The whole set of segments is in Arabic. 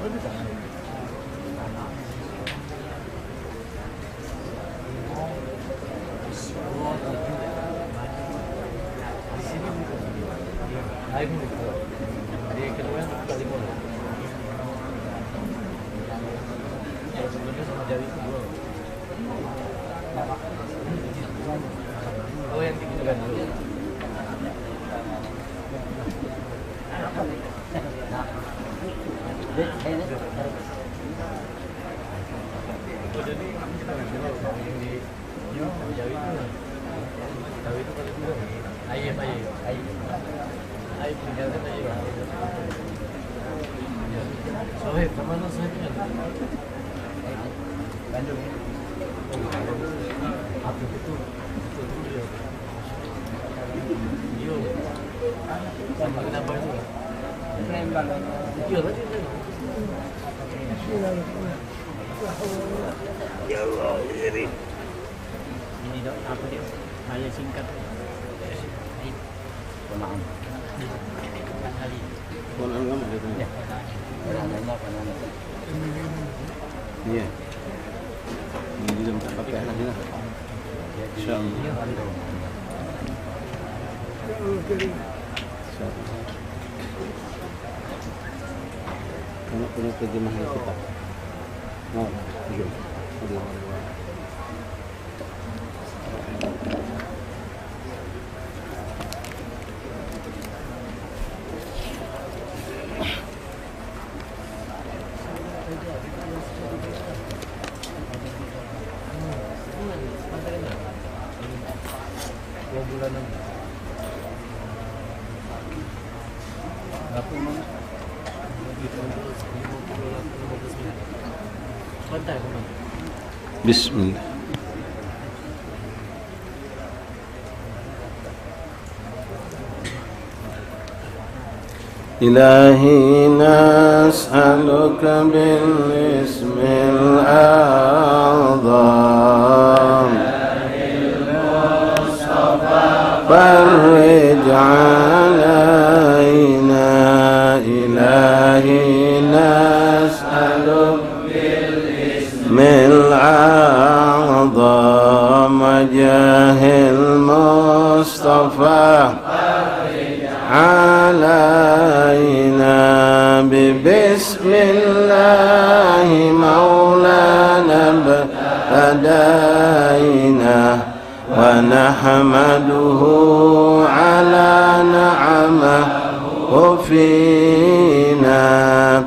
Oh yang tinggi juga dulu. Oh jadi kita nggak dulu yang di Jawi itu. Jawi itu kalau dulu ayam tinggalkan ayam. Sohib, kemana sohibnya? Bandung. Apa itu? Iya. Sama kenapa itu? Iya tadi. Ya Allah, jadi. Ini dok, apa dia? Saya singkat. Ponaan. Kali. Ponaan kamu ada tuh? Ya. Iya. Ini juga minta pakai nanti lah. Insyaallah. Kamu punya terjemahan kitab? Oh, iya. Bismillah. إلهي نسألك بالاسم الأعظم فرج علينا إلهي نسألك بالاسم الأعظم جاه المصطفى علينا ببسم الله مولانا بدينا ونحمده على نعمه فينا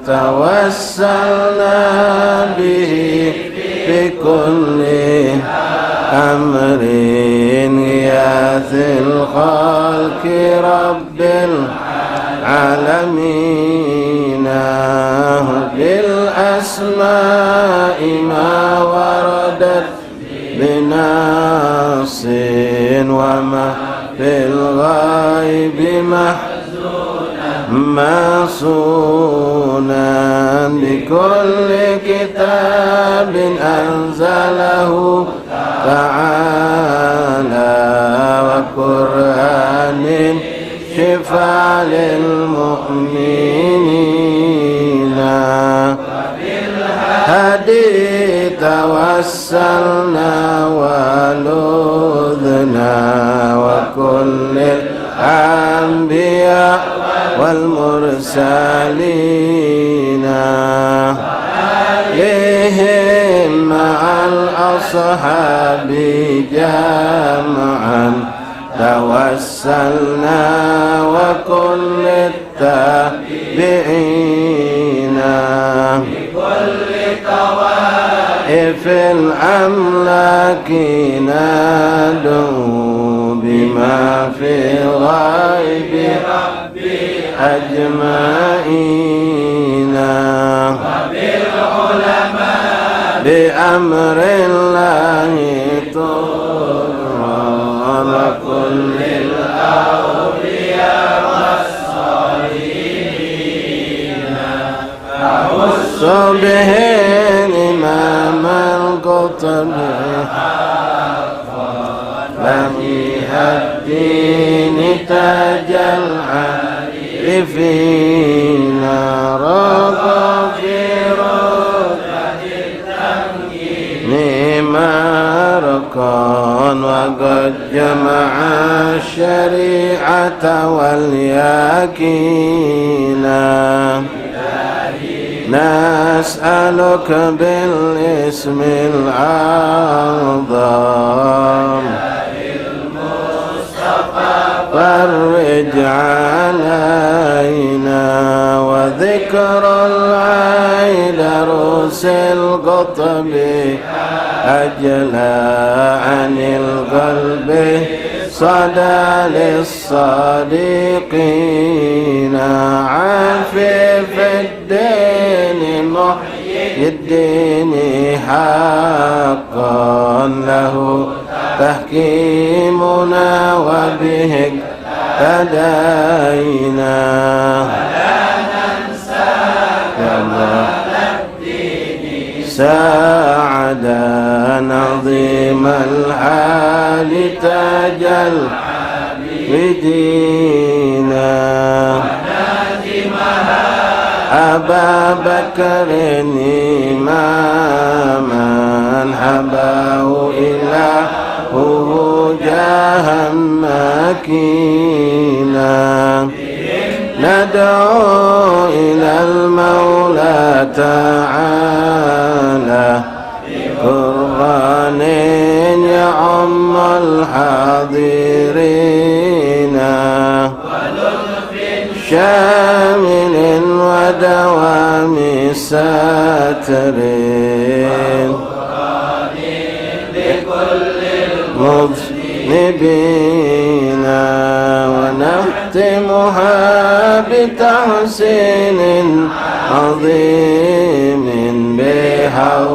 توسلنا به بكل أمر غياث الخلق رب العالمين بالأسماء ما وردت بنص وما في الغيب محزونا بكل كتاب أنزله تعالى وقرآن شفاء للمؤمنين وبالهدي توسلنا ولذنا وكل الأنبياء والمرسلين عليهم مع الأصحاب جمعا توسلنا وكل التابعين بكل طوائف الأملاك ندعو بما في الغيب ربي أجمعين وبالعلماء بأمر الله طرا وكل الأولياء والصالحين أخص به الإمام القطب بقيها الدين تاج العارفين رضى في وقد جمع الشريعة واليقين. نسألك بالاسم الأعظم فرج علينا، وذكر العيد رؤوس القطب أجلى عن القلب صدى للصادقين. عفيف الدين محيي الدين حقا له تحكيمنا وبه اهتدينا. ولا ننسى كمال الدين ساعدا عظيم الحال تاج العابدين. ونادمها أبا بكر إماما حباه إلهه جاها مكينا. ندعو إلى المولى تعالى بقرآن يعم الحاضرين، ولطف شامل ودوام ساتر لكل المذنبين. ونختمها بتحسين عظيم بحول